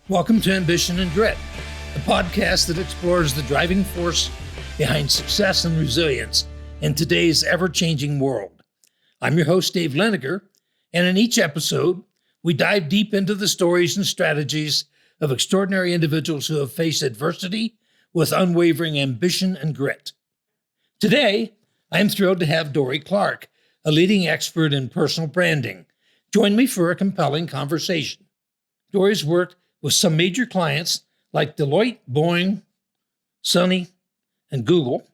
Welcome to Ambition and Grit, the podcast that explores the driving force behind success and resilience in today's ever-changing world. I'm your host, Dave Liniger, and in each episode, we dive deep into the stories and strategies of extraordinary individuals who have faced adversity with unwavering ambition and grit. Today, I am thrilled to have Dorie Clark, a leading expert in personal branding, join me for a compelling conversation. Dorie's worked with some major clients like Deloitte, Boeing, Sony, and Google.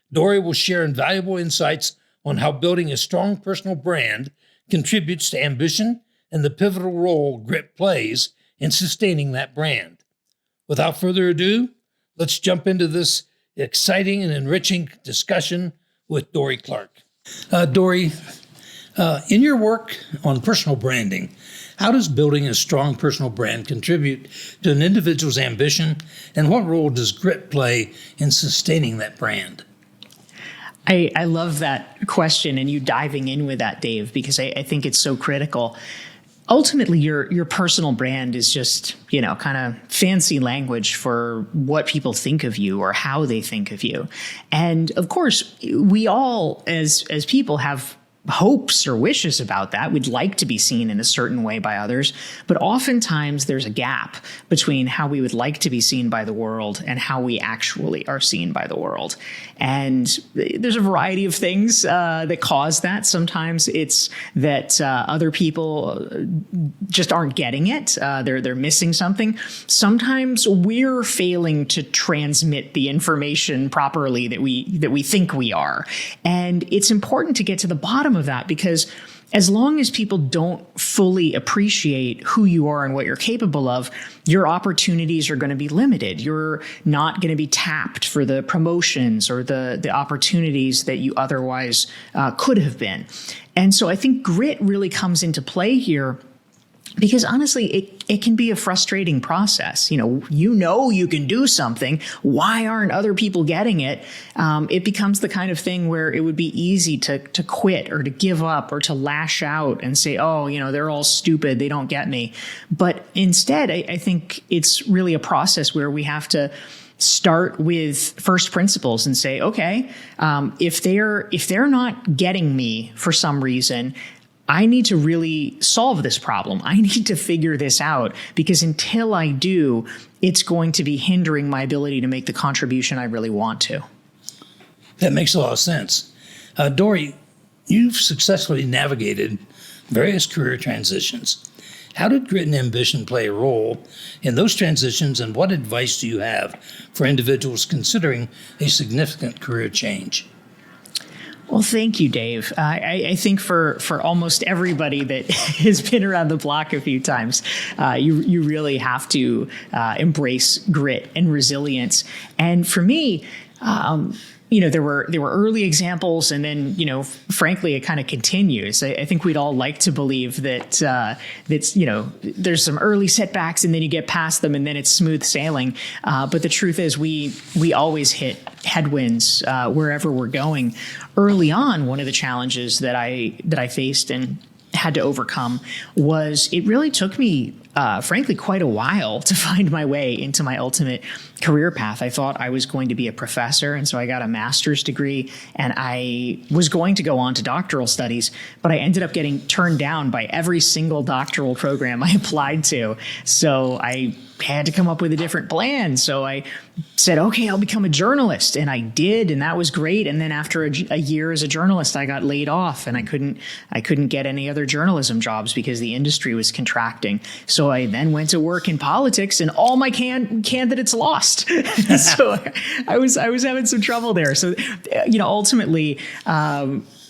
Dorie will share invaluable insights on how building a strong personal brand contributes to ambition and the pivotal role grit plays in sustaining that brand. Without further ado, let's jump into this exciting and enriching discussion with Dorie Clark. Dorie, in your work on personal branding, how does building a strong personal brand contribute to an individual's ambition, and what role does grit play in sustaining that brand? I love that question and you diving in with that, Dave, because I think it's so critical. Ultimately, your personal brand is just, kind of fancy language for what people think of you or how they think of you. And of course, we all as people have hopes or wishes about that. We'd like to be seen in a certain way by others, but oftentimes there's a gap between how we would like to be seen by the world and how we actually are seen by the world. And there's a variety of things that cause that. Sometimes it's that other people just aren't getting it. They're missing something. Sometimes we're failing to transmit the information properly that we think we are. And it's important to get to the bottom of that, because as long as people don't fully appreciate who you are and what you're capable of, your opportunities are going to be limited. You're not going to be tapped for the promotions or the opportunities that you otherwise could have been. And so I think grit really comes into play here, because honestly, it can be a frustrating process. You can do something. Why aren't other people getting it? It becomes the kind of thing where it would be easy to quit or to give up or to lash out and say, they're all stupid. They don't get me. But instead, I think it's really a process where we have to start with first principles and say, okay, if they're not getting me for some reason, I need to really solve this problem. I need to figure this out, because until I do, it's going to be hindering my ability to make the contribution I really want to. That makes a lot of sense. Dorie, you've successfully navigated various career transitions. How did grit and ambition play a role in those transitions, and what advice do you have for individuals considering a significant career change? Well, thank you, Dave. I think for almost everybody that has been around the block a few times, you really have to embrace grit and resilience. And for me, there were early examples, and then, frankly, it kind of continues. I think we'd all like to believe that there's some early setbacks and then you get past them and then it's smooth sailing. But the truth is we always hit headwinds wherever we're going. Early on, one of the challenges that I faced and had to overcome was it really took me, frankly, quite a while to find my way into my ultimate career path. I thought I was going to be a professor, and so I got a master's degree, and I was going to go on to doctoral studies, but I ended up getting turned down by every single doctoral program I applied to. So I had to come up with a different plan. So I said, okay, I'll become a journalist. And I did, and that was great. And then after a year as a journalist, I got laid off, and I couldn't get any other journalism jobs because the industry was contracting. So I then went to work in politics, and all my candidates lost. So I was having some trouble there. So, ultimately,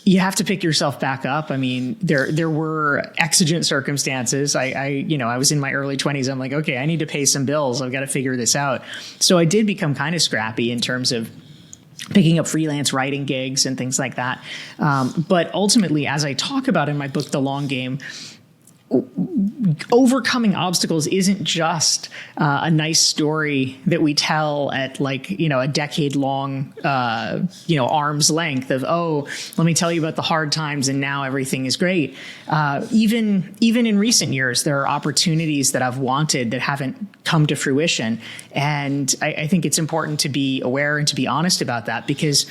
you have to pick yourself back up. I mean, there were exigent circumstances. I was in my early 20s. I'm like, okay, I need to pay some bills. I've got to figure this out. So I did become kind of scrappy in terms of picking up freelance writing gigs and things like that. But ultimately, as I talk about in my book, The Long Game, overcoming obstacles isn't just a nice story that we tell at a decade long, arm's length of, oh, let me tell you about the hard times and now everything is great. Even in recent years, there are opportunities that I've wanted that haven't come to fruition. And I think it's important to be aware and to be honest about that, because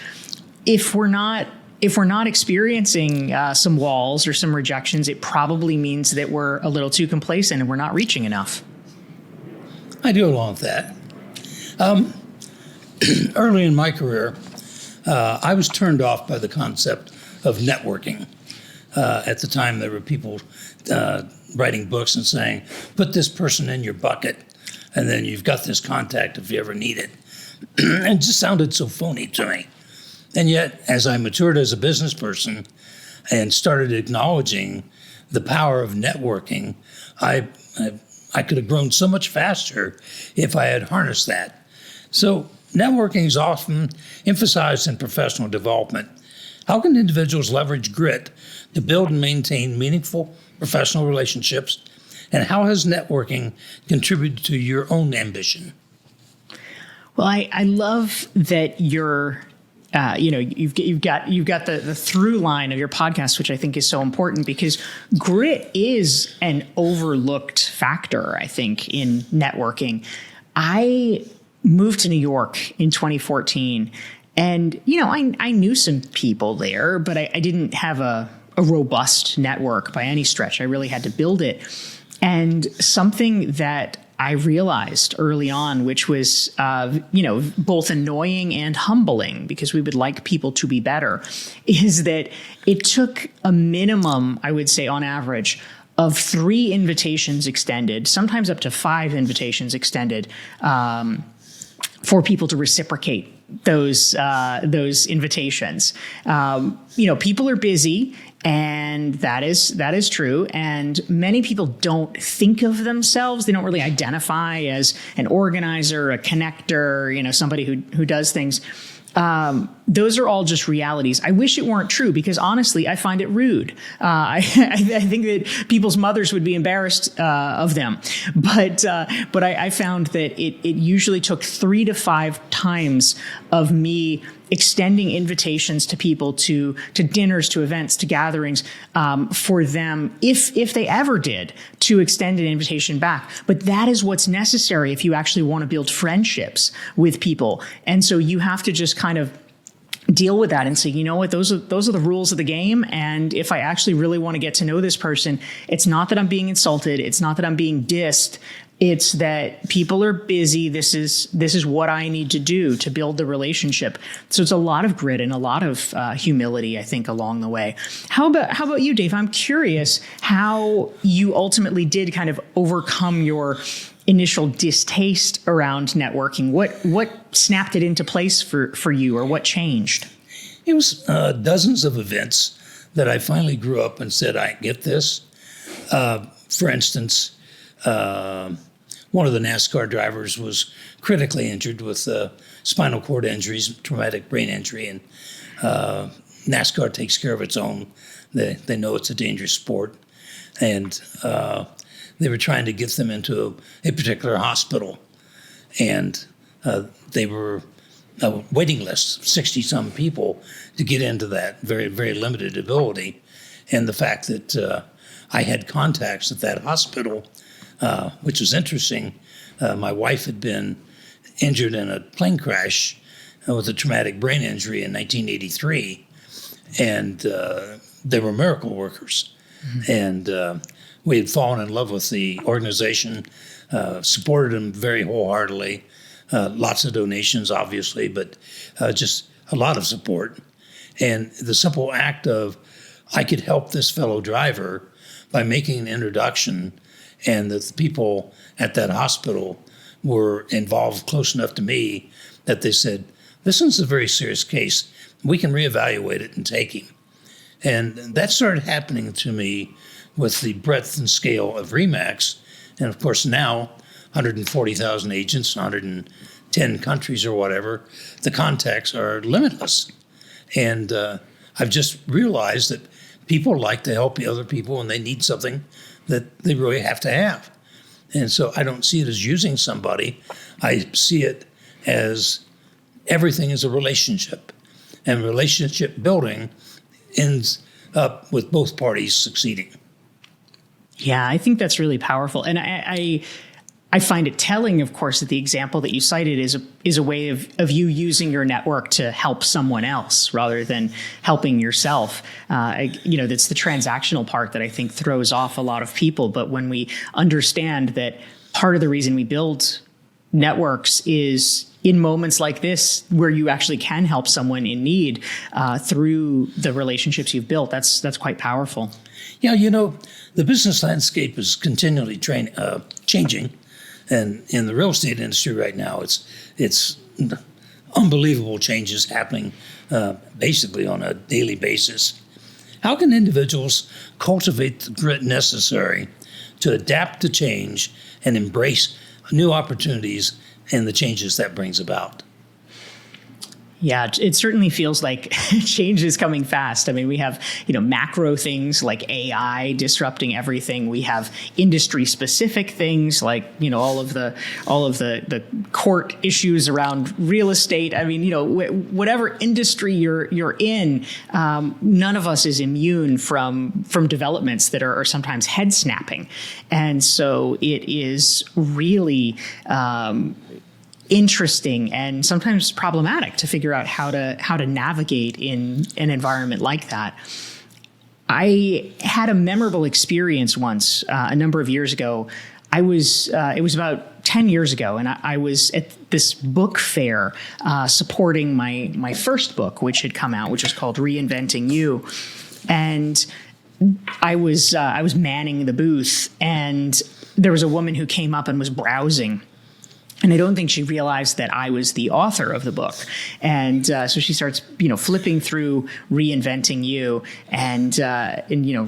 if we're not experiencing some walls or some rejections, it probably means that we're a little too complacent and we're not reaching enough. I do along with that. Early in my career, I was turned off by the concept of networking. At the time, there were people writing books and saying, put this person in your bucket, and then you've got this contact if you ever need it. It just sounded so phony to me. And yet, as I matured as a business person and started acknowledging the power of networking, I could have grown so much faster if I had harnessed that. So networking is often emphasized in professional development. How can individuals leverage grit to build and maintain meaningful professional relationships? And how has networking contributed to your own ambition? Well, I love that you've got the through line of your podcast, which I think is so important, because grit is an overlooked factor, I think, in networking. I moved to New York in 2014, and I knew some people there, but I didn't have a robust network by any stretch. I really had to build it. And something that I realized early on, which was, both annoying and humbling, because we would like people to be better, is that it took a minimum, I would say on average, of 3 invitations extended, sometimes up to 5 invitations extended, for people to reciprocate those invitations. People are busy. And that is true. And many people don't think of themselves. They don't really identify as an organizer, a connector, somebody who does things. Those are all just realities. I wish it weren't true, because honestly, I find it rude. I think that people's mothers would be embarrassed of them. But I found that it usually took 3 to 5 times of me extending invitations to people, to dinners, to events, to gatherings, for them, if they ever did, to extend an invitation back. But that is what's necessary if you actually want to build friendships with people. And so you have to just kind of deal with that and say, you know what, those are the rules of the game. And if I actually really want to get to know this person, it's not that I'm being insulted. It's not that I'm being dissed. It's that people are busy. This is what I need to do to build the relationship. So it's a lot of grit and a lot of humility, I think, along the way. How about you, Dave? I'm curious how you ultimately did kind of overcome your initial distaste around networking. What snapped it into place for you, or what changed? It was dozens of events that I finally grew up and said, I get this. For instance, one of the NASCAR drivers was critically injured with spinal cord injuries, traumatic brain injury, and NASCAR takes care of its own. They know it's a dangerous sport, and they were trying to get them into a particular hospital, and they were a waiting list, 60-some people to get into that, very, very limited ability. And the fact that I had contacts at that hospital, which was interesting. My wife had been injured in a plane crash with a traumatic brain injury in 1983, and they were miracle workers. Mm-hmm. And we had fallen in love with the organization, supported them very wholeheartedly, lots of donations, obviously, but just a lot of support. And the simple act of, I could help this fellow driver by making an introduction, and that the people at that hospital were involved close enough to me that they said, this is a very serious case. We can reevaluate it and take him. And that started happening to me with the breadth and scale of RE/MAX. And of course now, 140,000 agents, 110 countries or whatever, the contacts are limitless. And I've just realized that people like to help the other people when they need something that they really have to have. And so I don't see it as using somebody. I see it as everything is a relationship. And relationship building ends up with both parties succeeding. Yeah, I think that's really powerful. And I I find it telling, of course, that the example that you cited is a way of you using your network to help someone else rather than helping yourself. That's the transactional part that I think throws off a lot of people. But when we understand that part of the reason we build networks is in moments like this, where you actually can help someone in need through the relationships you've built, that's quite powerful. Yeah, the business landscape is continually changing. And in the real estate industry right now, it's unbelievable changes happening basically on a daily basis. How can individuals cultivate the grit necessary to adapt to change and embrace new opportunities and the changes that brings about? Yeah, it certainly feels like change is coming fast. I mean, we have, macro things like AI disrupting everything. We have industry specific things like, all of the court issues around real estate. I mean, whatever industry you're in, none of us is immune from developments that are sometimes head snapping. And so it is really, interesting and sometimes problematic to figure out how to navigate in an environment like that. I had a memorable experience once a number of years ago. It was about 10 years ago, and I was at this book fair supporting my first book, which had come out, which was called Reinventing You. And I was manning the booth, and there was a woman who came up and was browsing. And I don't think she realized that I was the author of the book. And so she starts, flipping through Reinventing You and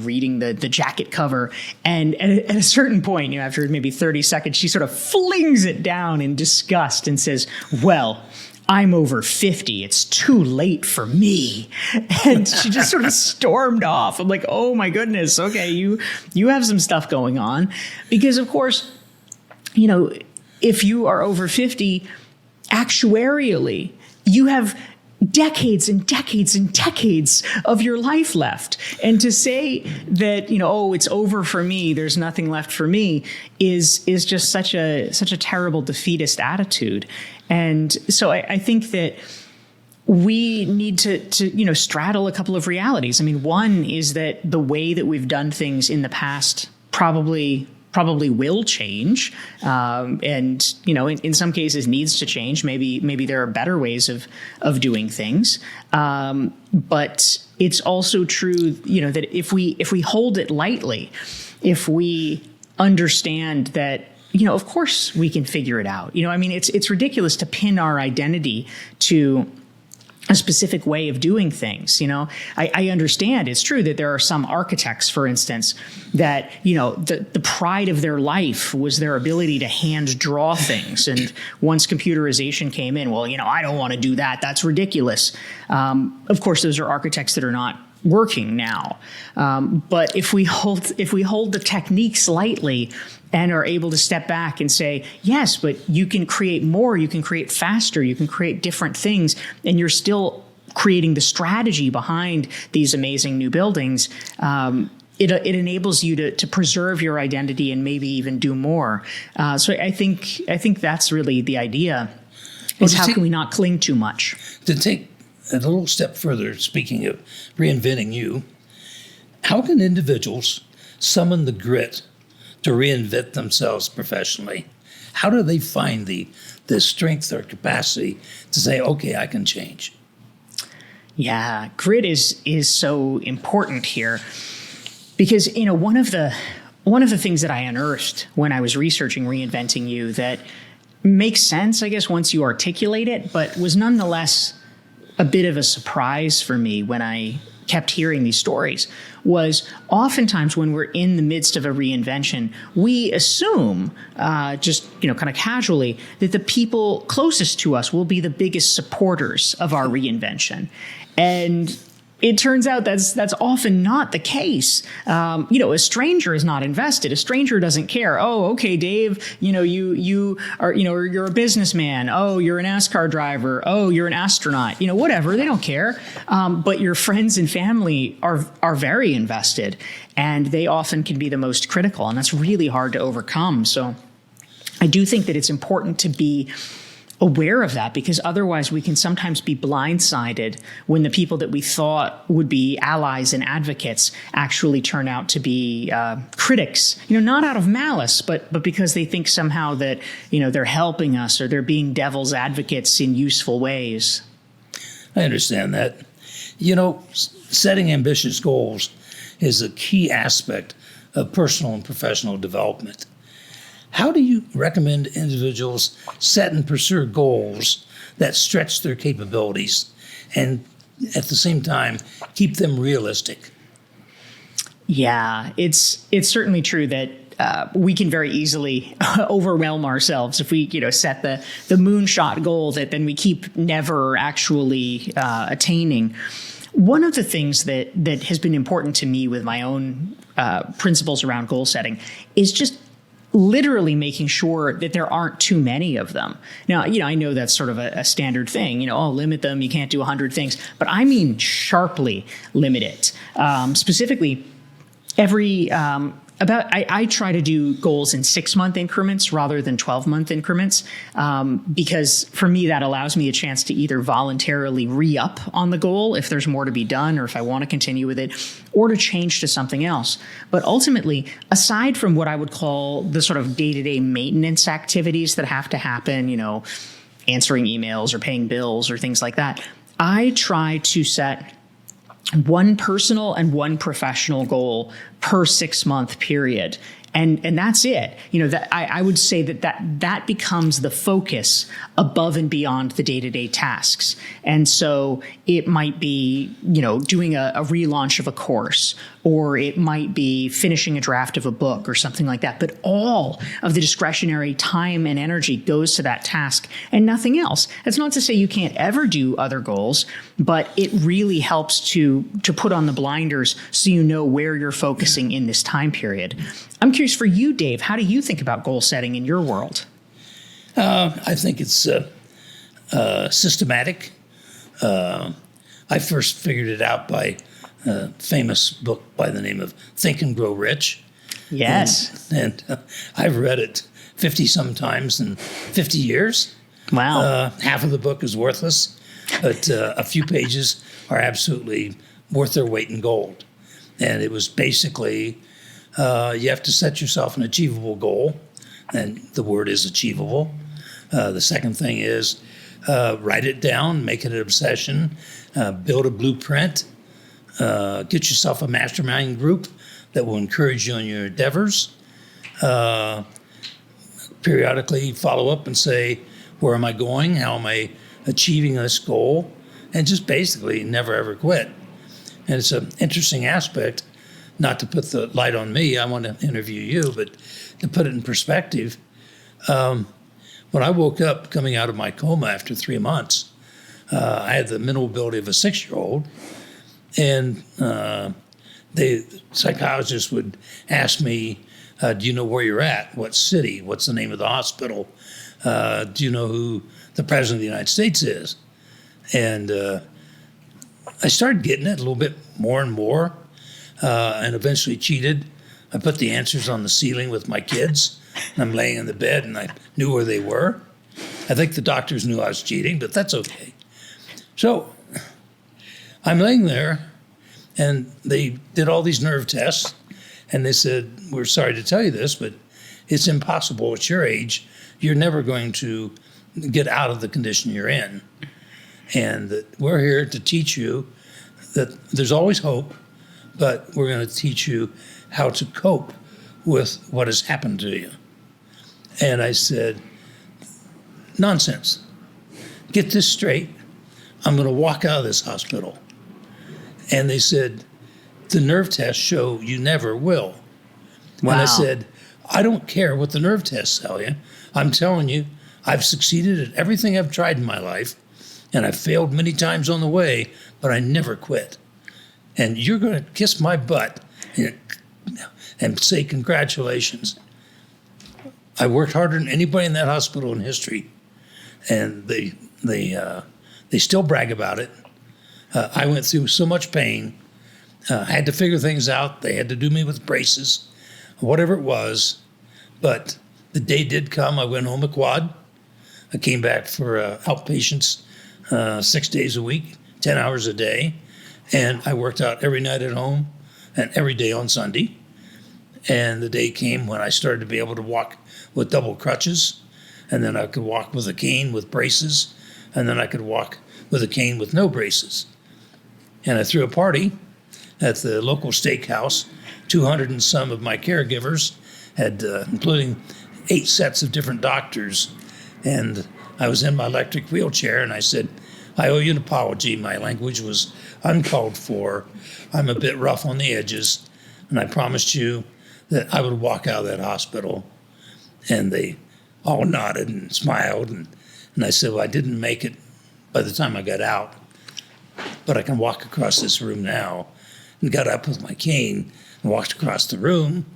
reading the jacket cover. And at a certain point, after maybe 30 seconds, she sort of flings it down in disgust and says, "Well, I'm over 50. It's too late for me." And she just sort of stormed off. I'm like, oh my goodness. Okay, you have some stuff going on. Because of course, if you are over 50, actuarially, you have decades and decades and decades of your life left. And to say that, it's over for me, there's nothing left for me, is just such a terrible defeatist attitude. And so I think that we need to straddle a couple of realities. I mean, one is that the way that we've done things in the past probably will change, and in some cases needs to change. Maybe there are better ways of doing things, but it's also true, that if we hold it lightly, if we understand that, of course we can figure it out. It's ridiculous to pin our identity to a specific way of doing things. I understand it's true that there are some architects, for instance, that, the pride of their life was their ability to hand draw things. And once computerization came in, well, I don't want to do that. That's ridiculous. Of course, those are architects that are not working now. But if we hold the techniques lightly and are able to step back and say, yes, but you can create more, you can create faster, you can create different things, and you're still creating the strategy behind these amazing new buildings, it enables you to preserve your identity and maybe even do more. So I think that's really the idea, is how can we not cling too much? To take a little step further, speaking of reinventing you, how can individuals summon the grit to reinvent themselves professionally? How do they find the strength or capacity to say, okay, I can change? Yeah, grit is so important here because, one of the things that I unearthed when I was researching Reinventing You that makes sense, I guess, once you articulate it, but was nonetheless a bit of a surprise for me when I kept hearing these stories, was oftentimes when we're in the midst of a reinvention, we assume, just kind of casually, that the people closest to us will be the biggest supporters of our reinvention. And it turns out that's often not the case. A stranger is not invested. A stranger doesn't care. Oh, okay, Dave, you are, you're a businessman. Oh, you're a NASCAR driver. Oh, you're an astronaut. Whatever. They don't care. But your friends and family are very invested, and they often can be the most critical, and that's really hard to overcome. So I do think that it's important to be aware of that, because otherwise we can sometimes be blindsided when the people that we thought would be allies and advocates actually turn out to be critics, not out of malice, but because they think somehow that, they're helping us or they're being devil's advocates in useful ways. I understand that. Setting ambitious goals is a key aspect of personal and professional development. How do you recommend individuals set and pursue goals that stretch their capabilities and at the same time keep them realistic? Yeah, it's certainly true that we can very easily overwhelm ourselves if we set the moonshot goal that then we keep never actually attaining. One of the things that has been important to me with my own principles around goal setting is just literally making sure that there aren't too many of them. Now, I know that's sort of a standard thing, limit them. You can't do 100 things, but I mean sharply limit it. Specifically, I try to do goals in 6-month increments rather than 12-month increments, because for me, that allows me a chance to either voluntarily re-up on the goal if there's more to be done or if I want to continue with it, or to change to something else. But ultimately, aside from what I would call the sort of day-to-day maintenance activities that have to happen, answering emails or paying bills or things like that, I try to set one personal and one professional goal per 6-month period. And that's it. That I would say that becomes the focus above and beyond the day-to-day tasks. And so it might be, doing a relaunch of a course, or it might be finishing a draft of a book or something like that. But all of the discretionary time and energy goes to that task and nothing else. That's not to say you can't ever do other goals, but it really helps to put on the blinders so you know where you're focusing in this time period. I'm curious for you, Dave, how do you think about goal setting in your world? I think it's systematic. I first figured it out by a famous book by the name of Think and Grow Rich. Yes. And I've read it 50-some times in 50 years. Wow. Half of the book is worthless, but a few pages are absolutely worth their weight in gold. And it was basically, you have to set yourself an achievable goal, and the word is achievable. The second thing is write it down, make it an obsession, build a blueprint, get yourself a mastermind group that will encourage you in your endeavors. Periodically follow up and say, where am I going? How am I achieving this goal? And just basically never, ever quit. And it's an interesting aspect, not to put the light on me, I want to interview you, but to put it in perspective, when I woke up coming out of my coma after 3 months, I had the mental ability of a 6-year-old, and the psychologist would ask me, do you know where you're at? What city? What's the name of the hospital? Do you know who the President of the United States is? And I started getting it a little bit more and more, and eventually cheated. I put the answers on the ceiling with my kids, and I'm laying in the bed, and I knew where they were. I think the doctors knew I was cheating, but that's okay. So I'm laying there, and they did all these nerve tests, and they said, we're sorry to tell you this, but it's impossible at your age. You're never going to get out of the condition you're in. And that we're here to teach you that there's always hope, but we're going to teach you how to cope with what has happened to you. And I said, nonsense. Get this straight. I'm going to walk out of this hospital. And they said, the nerve tests show you never will. Wow. And I said, I don't care what the nerve tests tell you. I'm telling you, I've succeeded at everything I've tried in my life, and I've failed many times on the way, but I never quit. And you're going to kiss my butt and say congratulations. I worked harder than anybody in that hospital in history, and they still brag about it. I went through so much pain. I had to figure things out. They had to do me with braces, whatever it was. But The day did come. I went home a quad. I came back for outpatients 6 days a week, 10 hours a day. And I worked out every night at home and every day on Sunday. And the day came when I started to be able to walk with double crutches. And then I could walk with a cane with braces. And then I could walk with a cane with no braces. And I threw a party at the local steakhouse. 200 and some of my caregivers had, including 8 sets of different doctors. And I was in my electric wheelchair, and I said, I owe you an apology. My language was uncalled for. I'm a bit rough on the edges. And I promised you that I would walk out of that hospital. And they all nodded and smiled. And I said, well, I didn't make it by the time I got out, but I can walk across this room now. And got up with my cane and walked across the room,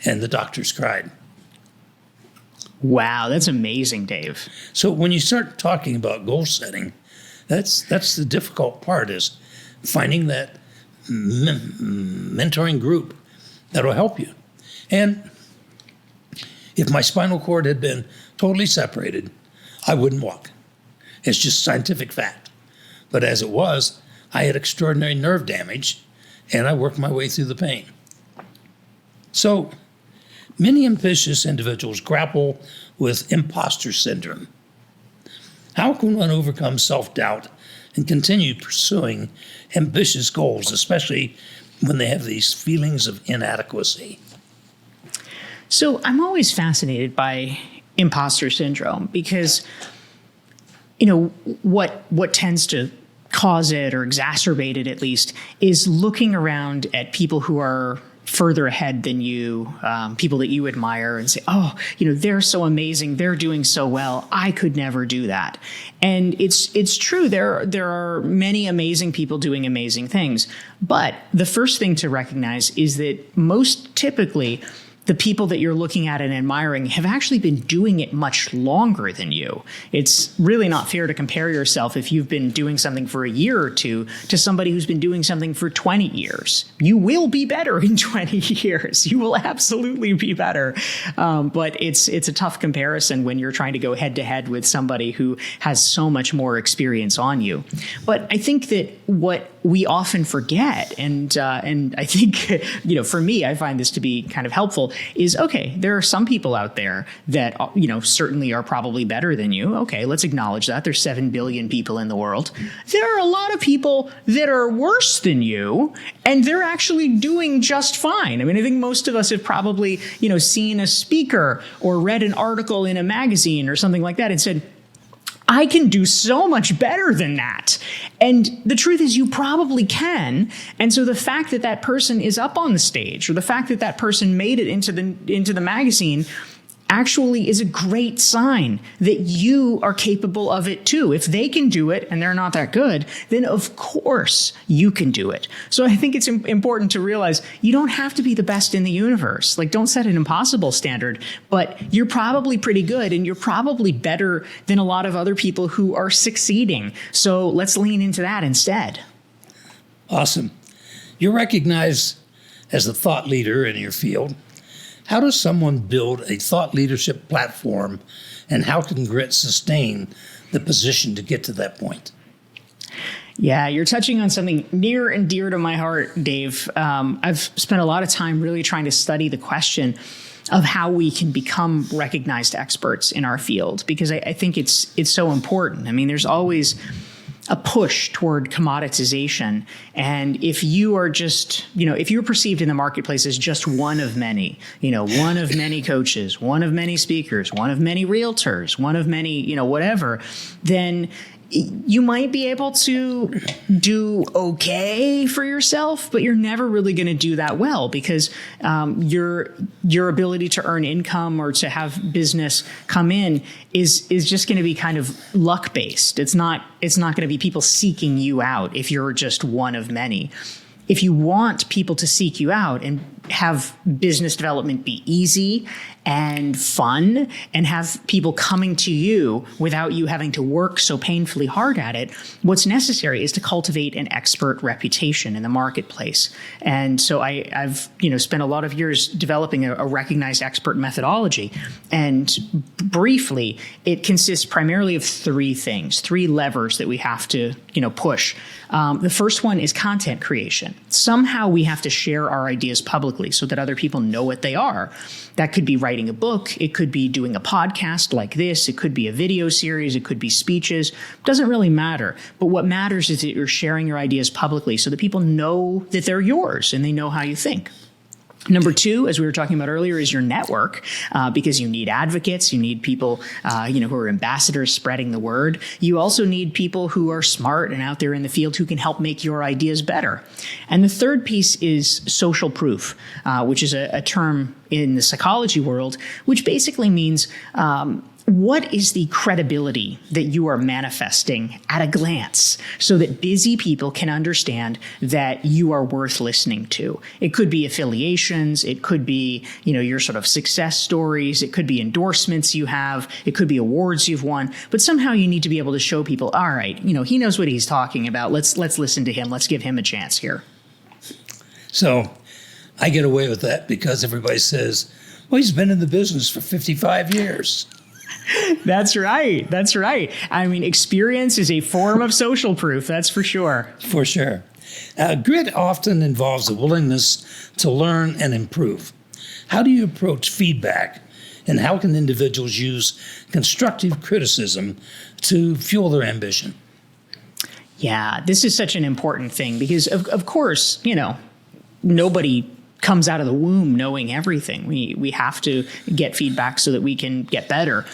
and the doctors cried. Wow, that's amazing, Dave. So when you start talking about goal setting, that's the difficult part, is finding that mentoring group that'll help you. And if my spinal cord had been totally separated, I wouldn't walk. It's just scientific fact. But as it was, I had extraordinary nerve damage, and I worked my way through the pain. So many ambitious individuals grapple with imposter syndrome. How can one overcome self-doubt and continue pursuing ambitious goals, especially when they have these feelings of inadequacy? So I'm always fascinated by imposter syndrome because, what tends to cause it, or exacerbate it at least, is looking around at people who are further ahead than you, people that you admire, and say, oh, they're so amazing, they're doing so well, I could never do that. And it's true, there are many amazing people doing amazing things. But the first thing to recognize is that most typically, the people that you're looking at and admiring have actually been doing it much longer than you. It's really not fair to compare yourself, if you've been doing something for a year or two, to somebody who's been doing something for 20 years. You will be better in 20 years. You will absolutely be better. But it's a tough comparison when you're trying to go head to head with somebody who has so much more experience on you. But I think that what we often forget, and I think, for me, I find this to be kind of helpful, is, okay, there are some people out there that, certainly are probably better than you. Okay, let's acknowledge that. There's 7 billion people in the world. There are a lot of people that are worse than you, and they're actually doing just fine. I mean, I think most of us have probably, seen a speaker or read an article in a magazine or something like that and said, I can do so much better than that. And the truth is, you probably can. And so the fact that that person is up on the stage, or the fact that that person made it into the magazine, actually is a great sign that you are capable of it too. If they can do it and they're not that good, then of course you can do it. So I think it's important to realize you don't have to be the best in the universe. Like, don't set an impossible standard, but you're probably pretty good, and you're probably better than a lot of other people who are succeeding. So let's lean into that instead. Awesome. You're recognized as a thought leader in your field. How does someone build a thought leadership platform, and how can grit sustain the position to get to that point? Yeah, you're touching on something near and dear to my heart, Dave. I've spent a lot of time really trying to study the question of how we can become recognized experts in our field, because I think it's so important. I mean, there's always a push toward commoditization. And if you are just, if you're perceived in the marketplace as just one of many, one of many coaches, one of many speakers, one of many realtors, one of many, whatever, then you might be able to do okay for yourself, but you're never really going to do that well, because your ability to earn income or to have business come in is just going to be kind of luck based. It's not going to be people seeking you out if you're just one of many. If you want people to seek you out and have business development be easy and fun and have people coming to you without you having to work so painfully hard at it, what's necessary is to cultivate an expert reputation in the marketplace. And so I've spent a lot of years developing a recognized expert methodology. And briefly, it consists primarily of three things, three levers that we have to push. The first one is content creation. Somehow we have to share our ideas publicly so that other people know what they are. That could be writing a book. It could be doing a podcast like this. It could be a video series. It could be speeches. Doesn't really matter. But what matters is that you're sharing your ideas publicly so that people know that they're yours and they know how you think. Number two, as we were talking about earlier, is your network, because you need advocates, you need people, who are ambassadors spreading the word. You also need people who are smart and out there in the field who can help make your ideas better. And the third piece is social proof, which is a term in the psychology world, which basically means what is the credibility that you are manifesting at a glance so that busy people can understand that you are worth listening to? It could be affiliations. It could be, your sort of success stories. It could be endorsements you have. It could be awards you've won. But somehow you need to be able to show people, all right, he knows what he's talking about. Let's listen to him. Let's give him a chance here. So I get away with that because everybody says, well, he's been in the business for 55 years. That's right. That's right. I mean, experience is a form of social proof. That's for sure. For sure. Grit often involves a willingness to learn and improve. How do you approach feedback, and how can individuals use constructive criticism to fuel their ambition? Yeah, this is such an important thing because, of course, nobody comes out of the womb knowing everything. We have to get feedback so that we can get better.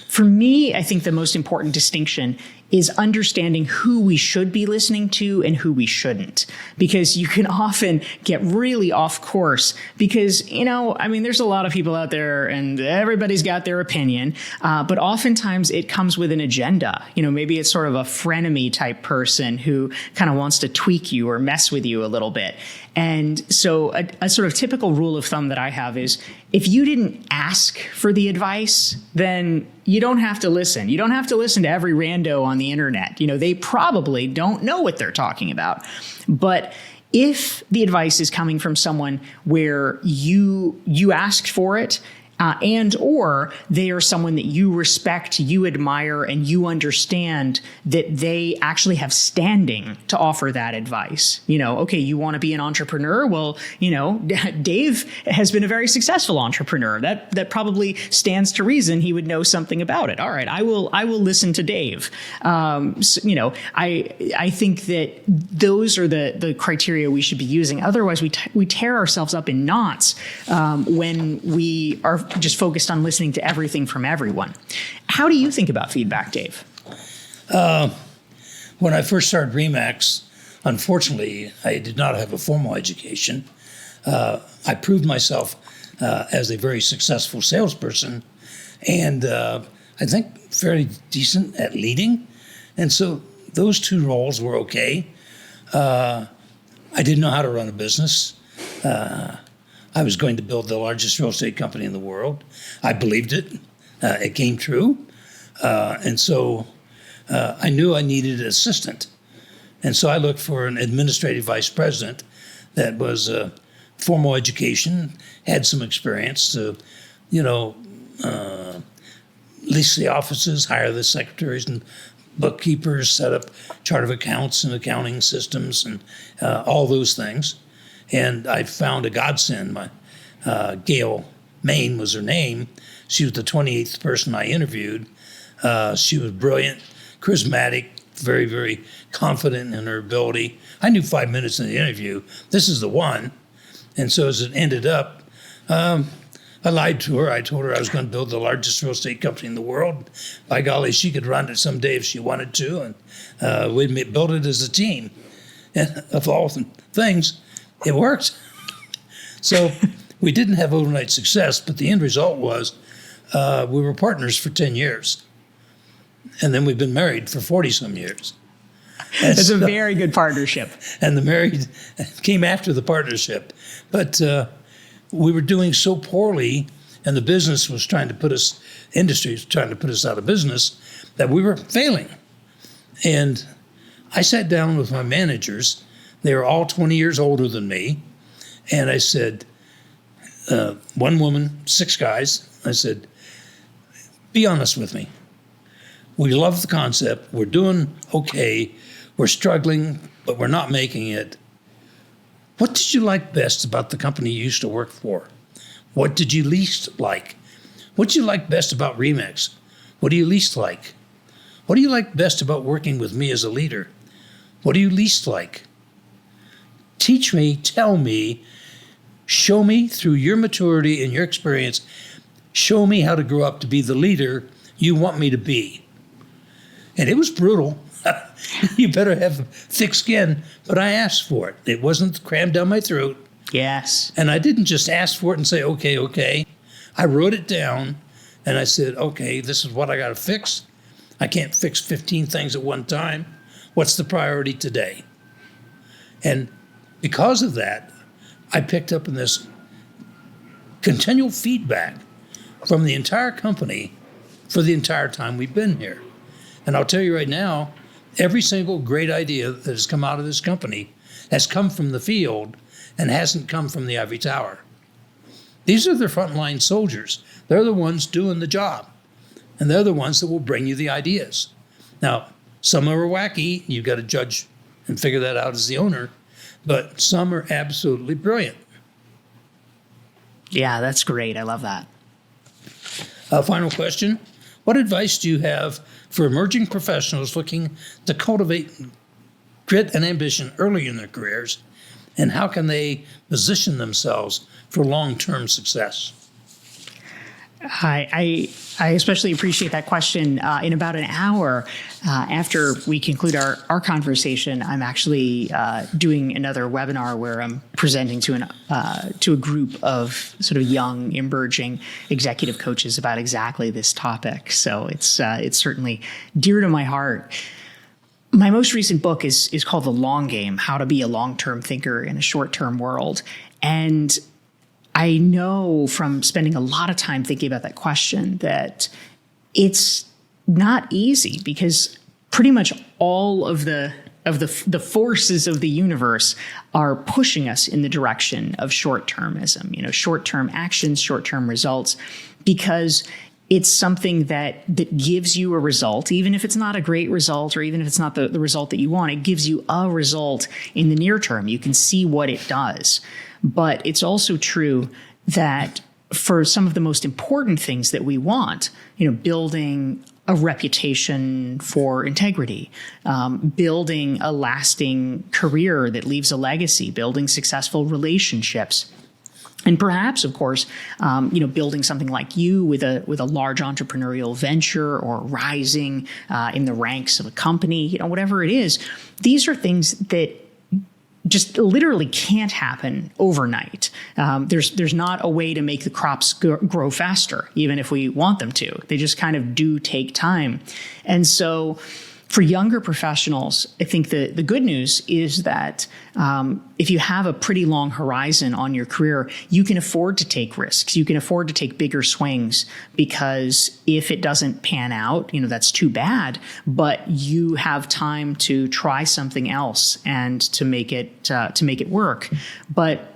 For me, I think the most important distinction is understanding who we should be listening to and who we shouldn't. Because you can often get really off course because, there's a lot of people out there and everybody's got their opinion. But oftentimes it comes with an agenda. Maybe it's sort of a frenemy type person who kind of wants to tweak you or mess with you a little bit. And so a sort of typical rule of thumb that I have is if you didn't ask for the advice, then you don't have to listen. You don't have to listen to every rando on the internet. They probably don't know what they're talking about. But if the advice is coming from someone where you asked for it, and or they are someone that you respect, you admire, and you understand that they actually have standing to offer that advice. Okay, you want to be an entrepreneur? Well, Dave has been a very successful entrepreneur. That probably stands to reason he would know something about it. All right, I will listen to Dave. I think that those are the criteria we should be using. Otherwise, we tear ourselves up in knots when we are just focused on listening to everything from everyone. How do you think about feedback, Dave? When I first started RE/MAX, unfortunately, I did not have a formal education. I proved myself as a very successful salesperson and I think fairly decent at leading. And so those two roles were okay. I didn't know how to run a business. I was going to build the largest real estate company in the world. I believed it. It came true. And so I knew I needed an assistant. And so I looked for an administrative vice president that was formal education, had some experience to, lease the offices, hire the secretaries and bookkeepers, set up chart of accounts and accounting systems and all those things. And I found a godsend. Gail Main was her name. She was the 28th person I interviewed. She was brilliant, charismatic, very, very confident in her ability. I knew 5 minutes in the interview, this is the one. And so as it ended up, I lied to her. I told her I was going to build the largest real estate company in the world. By golly, she could run it someday if she wanted to. And we'd build it as a team. And of all things, it worked. So we didn't have overnight success, but the end result was we were partners for 10 years. And then we've been married for 40-some years. It's a very good partnership. And the married came after the partnership. But we were doing so poorly, and the business was trying to put us, industry was trying to put us out of business, that we were failing. And I sat down with my managers. They were all 20 years older than me. And I said, one woman, 6 guys, I said, be honest with me. We love the concept. We're doing okay. We're struggling, but we're not making it. What did you like best about the company you used to work for? What did you least like? What did you like best about Remix? What do you least like? What do you like best about working with me as a leader? What do you least like? Teach me, tell me, show me through your maturity and your experience, show me how to grow up to be the leader you want me to be. And it was brutal. You better have thick skin, but I asked for it. It wasn't crammed down my throat. Yes. And I didn't just ask for it and say, okay. I wrote it down and I said, okay, this is what I got to fix. I can't fix 15 things at one time. What's the priority today? And because of that, I picked up in this continual feedback from the entire company for the entire time we've been here. And I'll tell you right now, every single great idea that has come out of this company has come from the field and hasn't come from the ivory tower. These are the frontline soldiers. They're the ones doing the job. And they're the ones that will bring you the ideas. Now, some are wacky. You've got to judge and figure that out as the owner. But some are absolutely brilliant. Yeah, that's great. I love that. Final question. What advice do you have for emerging professionals looking to cultivate grit and ambition early in their careers? And how can they position themselves for long-term success? I especially appreciate that question. In about an hour after we conclude our conversation, I'm actually doing another webinar where I'm presenting to a group of sort of young, emerging executive coaches about exactly this topic. So it's certainly dear to my heart. My most recent book is called The Long Game: How to Be a Long-Term Thinker in a Short-Term World. And I know from spending a lot of time thinking about that question that it's not easy, because pretty much all of the forces of the universe are pushing us in the direction of short-termism, short-term actions, short-term results, because it's something that gives you a result, even if it's not a great result, or even if it's not the result that you want. It gives you a result in the near term. You can see what it does. But it's also true that for some of the most important things that we want, building a reputation for integrity, building a lasting career that leaves a legacy, building successful relationships, and perhaps, of course, building something like you with a large entrepreneurial venture, or rising in the ranks of a company, whatever it is. These are things that just literally can't happen overnight. There's not a way to make the crops grow faster, even if we want them to. They just kind of do take time. And so for younger professionals, I think the good news is that if you have a pretty long horizon on your career, you can afford to take risks. You can afford to take bigger swings, because if it doesn't pan out, that's too bad. But you have time to try something else and to make it work. But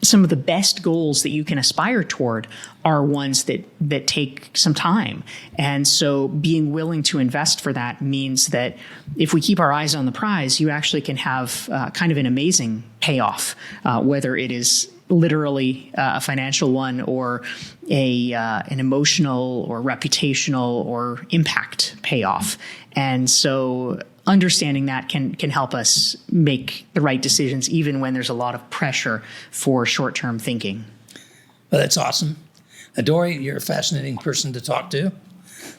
some of the best goals that you can aspire toward are ones that take some time. And so being willing to invest for that means that if we keep our eyes on the prize, you actually can have kind of an amazing payoff, whether it is literally a financial one, or an emotional or reputational or impact payoff. And so understanding that can help us make the right decisions, even when there's a lot of pressure for short-term thinking. Well, that's awesome. Dorie, you're a fascinating person to talk to.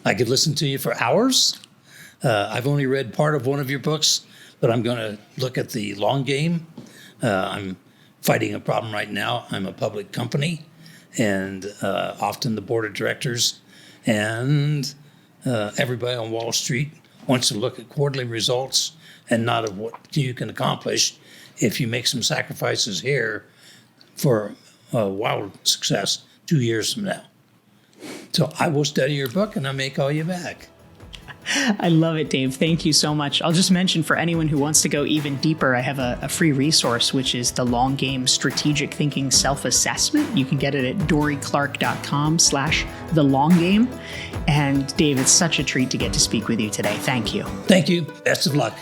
I could listen to you for hours. I've only read part of one of your books, but I'm going to look at The Long Game. I'm fighting a problem right now. I'm a public company, and often the board of directors and everybody on Wall Street wants to look at quarterly results and not of what you can accomplish if you make some sacrifices here for wild success 2 years from now. So I will study your book and I may call you back. I love it, Dave. Thank you so much. I'll just mention for anyone who wants to go even deeper, I have a free resource, which is the Long Game Strategic Thinking Self-Assessment. You can get it at dorieclark.com/thelonggame. And Dave, it's such a treat to get to speak with you today. Thank you. Thank you. Best of luck.